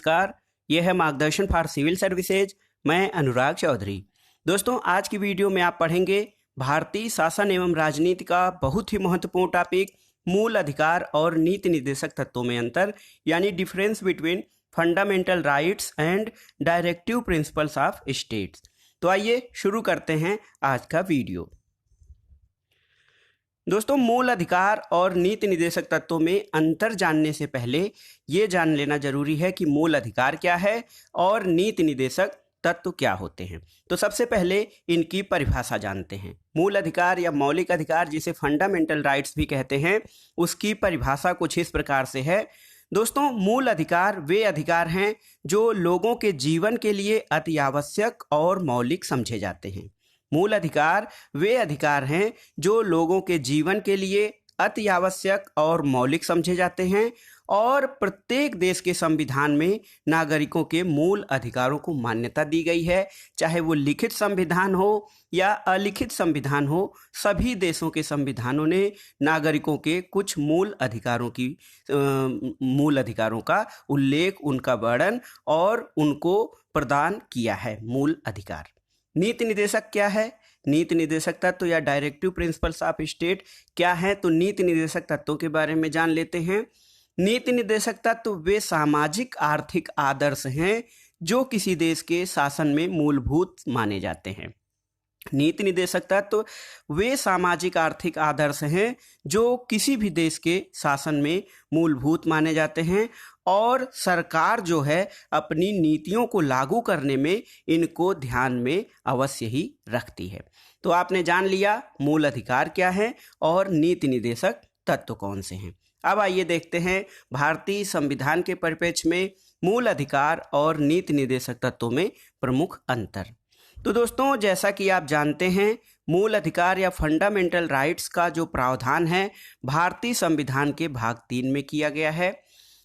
नमस्कार, यह है मार्गदर्शन फॉर सिविल सर्विसेज। मैं अनुराग चौधरी। दोस्तों, आज की वीडियो में आप पढ़ेंगे भारतीय शासन एवं राजनीति का बहुत ही महत्वपूर्ण टॉपिक मूल अधिकार और नीति निर्देशक तत्वों में अंतर, यानी difference between fundamental rights and directive principles of states. तो आइए शुरू करते हैं आज का वीडियो। दोस्तों, मूल अधिकार और नीति निर्देशक तत्वों में अंतर जानने से पहले ये जान लेना जरूरी है कि मूल अधिकार क्या है और नीति निर्देशक तत्व क्या होते हैं। तो सबसे पहले इनकी परिभाषा जानते हैं। मूल अधिकार या मौलिक अधिकार, जिसे फंडामेंटल राइट्स भी कहते हैं, उसकी परिभाषा कुछ इस प्रकार से है। दोस्तों, मूल अधिकार वे अधिकार हैं जो लोगों के जीवन के लिए अति आवश्यक और मौलिक समझे जाते हैं। मूल अधिकार वे अधिकार हैं जो लोगों के जीवन के लिए अति आवश्यक और मौलिक समझे जाते हैं और प्रत्येक देश के संविधान में नागरिकों के मूल अधिकारों को मान्यता दी गई है। चाहे वो लिखित संविधान हो या अलिखित संविधान हो, सभी देशों के संविधानों ने नागरिकों के कुछ मूल अधिकारों का उल्लेख, उनका वर्णन और उनको प्रदान किया है। मूल अधिकार। नीति निर्देशक क्या है? नीति निर्देशक तत्व या डायरेक्टिव प्रिंसिपल्स ऑफ स्टेट क्या है? तो नीति निर्देशक तत्वों के बारे में जान लेते हैं। नीति निर्देशक तत्व वे सामाजिक आर्थिक आदर्श हैं जो किसी देश के शासन में मूलभूत माने जाते हैं। नीति निर्देशक तत्व वे सामाजिक आर्थिक आदर्श हैं जो किसी भी देश के शासन में मूलभूत माने जाते हैं और सरकार जो है अपनी नीतियों को लागू करने में इनको ध्यान में अवश्य ही रखती है। तो आपने जान लिया मूल अधिकार क्या है और नीति निर्देशक तत्व कौन से हैं। अब आइए देखते हैं भारतीय संविधान के परिप्रेक्ष्य में मूल अधिकार और नीति निर्देशक तत्वों में प्रमुख अंतर। तो दोस्तों, जैसा कि आप जानते हैं, मूल अधिकार या फंडामेंटल राइट्स का जो प्रावधान है भारतीय संविधान के भाग 3 में किया गया है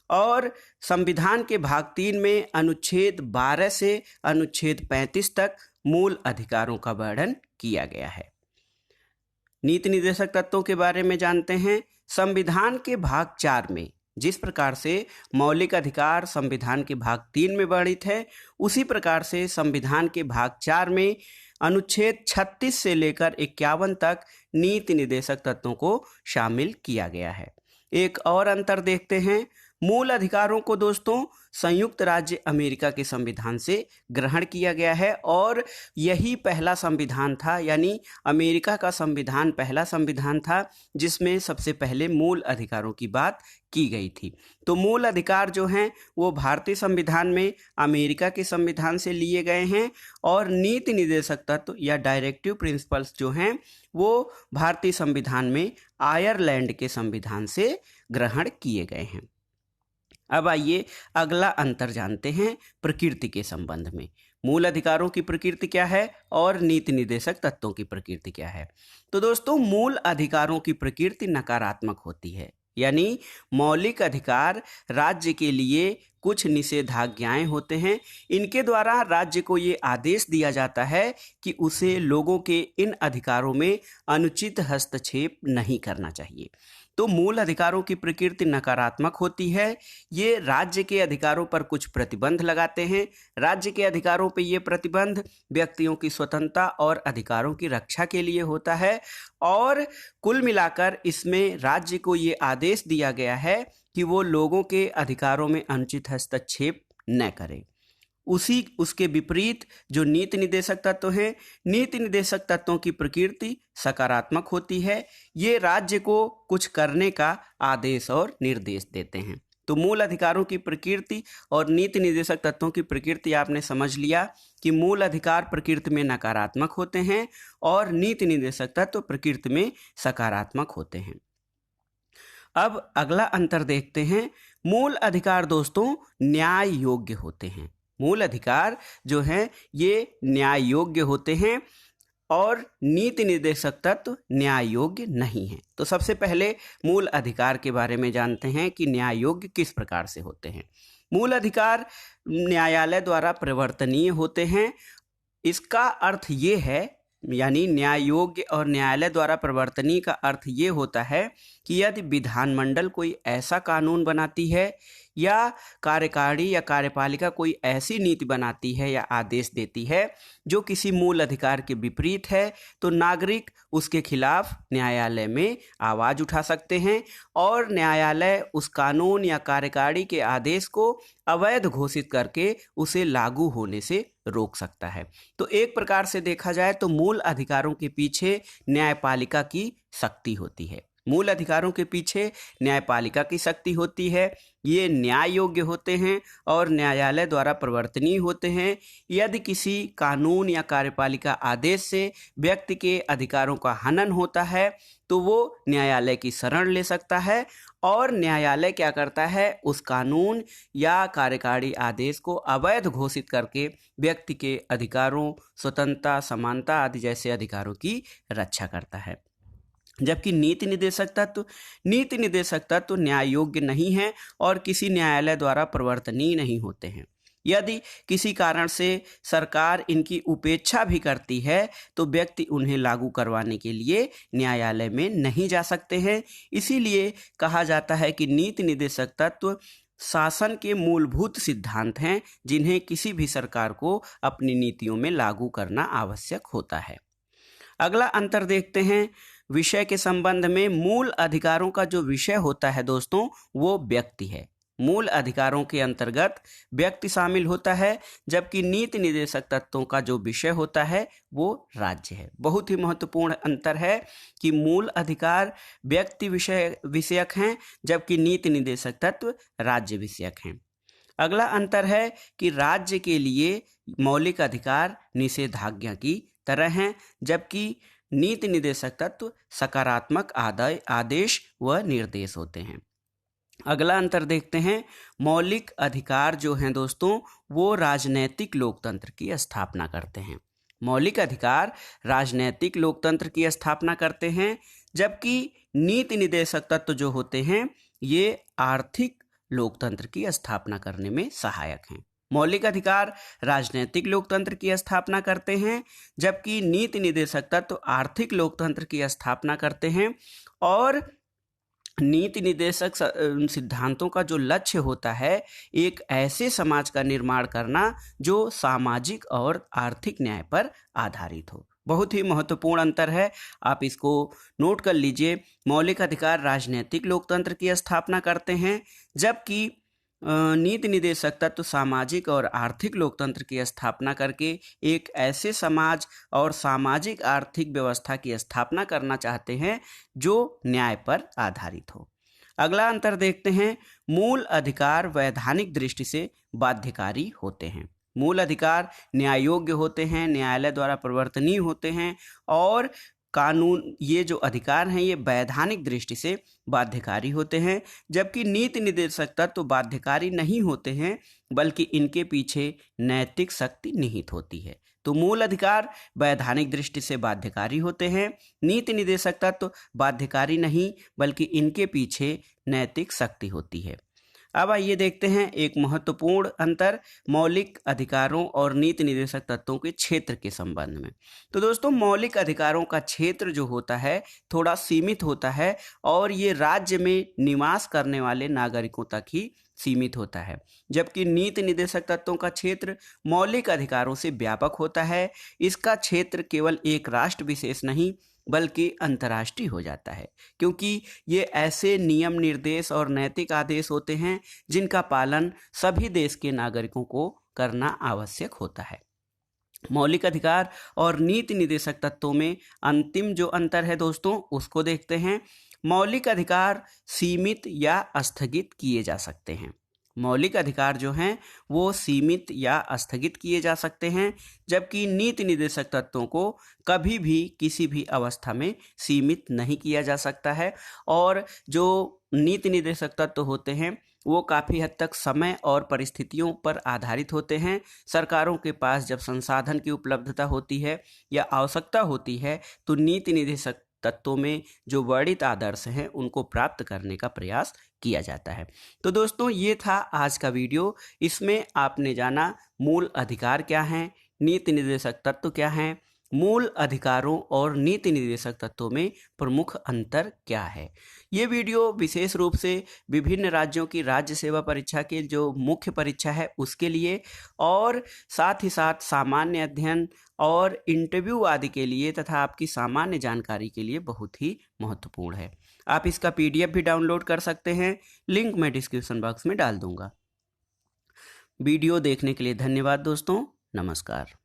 और संविधान के भाग 3 में अनुच्छेद 12 से अनुच्छेद 35 तक मूल अधिकारों का वर्णन किया गया है। नीति निर्देशक तत्वों के बारे में जानते हैं। संविधान के भाग 4 में जिस प्रकार से मौलिक अधिकार संविधान के भाग 3 में वर्णित है, उसी प्रकार से संविधान के भाग 4 में अनुच्छेद 36 से लेकर 51 तक नीति निर्देशक तत्वों को शामिल किया गया है। एक और अंतर देखते हैं। मूल अधिकारों को दोस्तों संयुक्त राज्य अमेरिका के संविधान से ग्रहण किया गया है और यही पहला संविधान था, यानी अमेरिका का संविधान पहला संविधान था जिसमें सबसे पहले मूल अधिकारों की बात की गई थी। तो मूल अधिकार जो हैं वो भारतीय संविधान में अमेरिका के संविधान से लिए गए हैं और नीति निर्देशक तत्व या डायरेक्टिव प्रिंसिपल्स जो हैं वो भारतीय संविधान में आयरलैंड के संविधान से ग्रहण किए गए हैं। अब आइए अगला अंतर जानते हैं प्रकृति के संबंध में। मूल अधिकारों की प्रकृति क्या है और नीति निर्देशक तत्वों की प्रकृति क्या है? तो दोस्तों, मूल अधिकारों की प्रकृति नकारात्मक होती है, यानी मौलिक अधिकार राज्य के लिए कुछ निषेधाज्ञाएं होते हैं। इनके द्वारा राज्य को ये आदेश दिया जाता है कि उसे लोगों के इन अधिकारों में अनुचित हस्तक्षेप नहीं करना चाहिए। तो मूल अधिकारों की प्रकृति नकारात्मक होती है। ये राज्य के अधिकारों पर कुछ प्रतिबंध लगाते हैं। राज्य के अधिकारों पर ये प्रतिबंध व्यक्तियों की स्वतंत्रता और अधिकारों की रक्षा के लिए होता है और कुल मिलाकर इसमें राज्य को ये आदेश दिया गया है कि वो लोगों के अधिकारों में अनुचित हस्तक्षेप न करें। उसके विपरीत जो नीति निर्देशक तत्व हैं, नीति निर्देशक तत्वों की प्रकृति सकारात्मक होती है। ये राज्य को कुछ करने का आदेश और निर्देश देते हैं। तो मूल अधिकारों की प्रकृति और नीति निर्देशक तत्वों की प्रकृति आपने समझ लिया कि मूल अधिकार प्रकृति में नकारात्मक होते हैं और नीति निर्देशक तत्व प्रकृति में सकारात्मक होते हैं। अब अगला अंतर देखते हैं। मूल अधिकार दोस्तों न्याय योग्य होते हैं। मूल अधिकार जो हैं ये न्याय योग्य होते हैं और नीति निर्देशक तत्व न्याय योग्य नहीं है। तो सबसे पहले मूल अधिकार के बारे में जानते हैं कि न्याय योग्य किस प्रकार से होते हैं। मूल अधिकार न्यायालय द्वारा परिवर्तनीय होते हैं। इसका अर्थ ये है, यानी न्याय योग्य और न्यायालय द्वारा परिवर्तनीय का अर्थ ये होता है कि यदि विधानमंडल कोई ऐसा कानून बनाती है या कार्यकारिणी या कार्यपालिका कोई ऐसी नीति बनाती है या आदेश देती है जो किसी मूल अधिकार के विपरीत है, तो नागरिक उसके खिलाफ न्यायालय में आवाज़ उठा सकते हैं और न्यायालय उस कानून या कार्यकारिणी के आदेश को अवैध घोषित करके उसे लागू होने से रोक सकता है। तो एक प्रकार से देखा जाए तो मूल अधिकारों के पीछे न्यायपालिका की शक्ति होती है। मूल अधिकारों के पीछे न्यायपालिका की शक्ति होती है। ये न्याय योग्य होते हैं और न्यायालय द्वारा प्रवर्तनीय होते हैं। यदि किसी कानून या कार्यपालिका आदेश से व्यक्ति के अधिकारों का हनन होता है तो वो न्यायालय की शरण ले सकता है और न्यायालय क्या करता है, उस कानून या कार्यकारिणी आदेश को अवैध घोषित करके व्यक्ति के अधिकारों, स्वतंत्रता, समानता आदि जैसे अधिकारों की रक्षा करता है। जबकि नीति निदेशक तत्व न्याय योग्य नहीं है और किसी न्यायालय द्वारा प्रवर्तनीय नहीं होते हैं। यदि किसी कारण से सरकार इनकी उपेक्षा भी करती है तो व्यक्ति उन्हें लागू करवाने के लिए न्यायालय में नहीं जा सकते हैं। इसीलिए कहा जाता है कि नीति निदेशक तत्व शासन के मूलभूत सिद्धांत हैं जिन्हें किसी भी सरकार को अपनी नीतियों में लागू करना आवश्यक होता है। अगला अंतर देखते हैं विषय के संबंध में। मूल अधिकारों का जो विषय होता है दोस्तों, वो व्यक्ति है। मूल अधिकारों के अंतर्गत व्यक्ति शामिल होता है, जबकि नीति निदेशक तत्वों का जो विषय होता है वो राज्य है। बहुत ही महत्वपूर्ण अंतर है कि मूल अधिकार व्यक्ति विषयक हैं, जबकि नीति निदेशक तत्व राज्य विषयक हैं। अगला अंतर है कि राज्य के लिए मौलिक अधिकार निषेधाज्ञा की तरह हैं, जबकि नीति निदेशक तत्व सकारात्मक आदेश व निर्देश होते हैं। अगला अंतर देखते हैं, मौलिक अधिकार जो हैं दोस्तों वो राजनैतिक लोकतंत्र की स्थापना करते हैं। मौलिक अधिकार राजनैतिक लोकतंत्र की स्थापना करते हैं, जबकि नीति निदेशक तत्व जो होते हैं ये आर्थिक लोकतंत्र की स्थापना करने में सहायक हैं। मौलिक अधिकार राजनीतिक लोकतंत्र की स्थापना करते हैं, जबकि नीति निदेशक तत्व आर्थिक लोकतंत्र की स्थापना करते हैं। और नीति निदेशक सिद्धांतों का जो लक्ष्य होता है एक ऐसे समाज का निर्माण करना जो सामाजिक और आर्थिक न्याय पर आधारित हो। बहुत ही महत्वपूर्ण अंतर है, आप इसको नोट कर लीजिए। मौलिक अधिकार राजनीतिक लोकतंत्र की स्थापना करते हैं, जबकि नीति निदेशक तत्व सामाजिक और आर्थिक लोकतंत्र की स्थापना करके एक ऐसे समाज और सामाजिक आर्थिक व्यवस्था की स्थापना करना चाहते हैं जो न्याय पर आधारित हो। अगला अंतर देखते हैं, मूल अधिकार वैधानिक दृष्टि से बाध्यकारी होते हैं। मूल अधिकार न्याय योग्य होते हैं, न्यायालय द्वारा प्रवर्तनीय होते हैं और कानून ये जो अधिकार हैं ये वैधानिक दृष्टि से बाध्यकारी होते हैं, जबकि नीति निदेशक तत्व बाध्यकारी नहीं होते हैं बल्कि इनके पीछे नैतिक शक्ति निहित होती है। तो मूल अधिकार वैधानिक दृष्टि से बाध्यकारी होते हैं, नीति निदेशक तत्व बाध्यकारी नहीं बल्कि इनके पीछे नैतिक शक्ति होती है। अब आइए देखते हैं एक महत्वपूर्ण अंतर मौलिक अधिकारों और नीति निदेशक तत्वों के क्षेत्र के संबंध में। तो दोस्तों मौलिक अधिकारों का क्षेत्र जो होता है थोड़ा सीमित होता है और ये राज्य में निवास करने वाले नागरिकों तक ही सीमित होता है, जबकि नीति निदेशक तत्वों का क्षेत्र मौलिक अधिकारों से व्यापक होता है। इसका क्षेत्र केवल एक राष्ट्र विशेष नहीं बल्कि अंतर्राष्ट्रीय हो जाता है, क्योंकि ये ऐसे नियम निर्देश और नैतिक आदेश होते हैं जिनका पालन सभी देश के नागरिकों को करना आवश्यक होता है। मौलिक अधिकार और नीति निदेशक तत्वों में अंतिम जो अंतर है दोस्तों उसको देखते हैं। मौलिक अधिकार सीमित या स्थगित किए जा सकते हैं। मौलिक अधिकार जो हैं वो सीमित या स्थगित किए जा सकते हैं, जबकि नीति निदेशक तत्वों को कभी भी किसी भी अवस्था में सीमित नहीं किया जा सकता है। और जो नीति निदेशक तत्व होते हैं वो काफ़ी हद तक समय और परिस्थितियों पर आधारित होते हैं। सरकारों के पास जब संसाधन की उपलब्धता होती है या आवश्यकता होती है तो नीति निदेशक तत्वों में जो वर्णित आदर्श हैं उनको प्राप्त करने का प्रयास किया जाता है। तो दोस्तों ये था आज का वीडियो। इसमें आपने जाना मूल अधिकार क्या हैं, नीति निदेशक तत्व क्या हैं मूल अधिकारों और नीति निर्देशक तत्वों में प्रमुख अंतर क्या है। ये वीडियो विशेष रूप से विभिन्न राज्यों की राज्य सेवा परीक्षा के जो मुख्य परीक्षा है उसके लिए और साथ ही साथ सामान्य अध्ययन और इंटरव्यू आदि के लिए तथा आपकी सामान्य जानकारी के लिए बहुत ही महत्वपूर्ण है। आप इसका PDF भी डाउनलोड कर सकते हैं, लिंक मैं डिस्क्रिप्शन बॉक्स में डाल दूंगा। वीडियो देखने के लिए धन्यवाद दोस्तों, नमस्कार।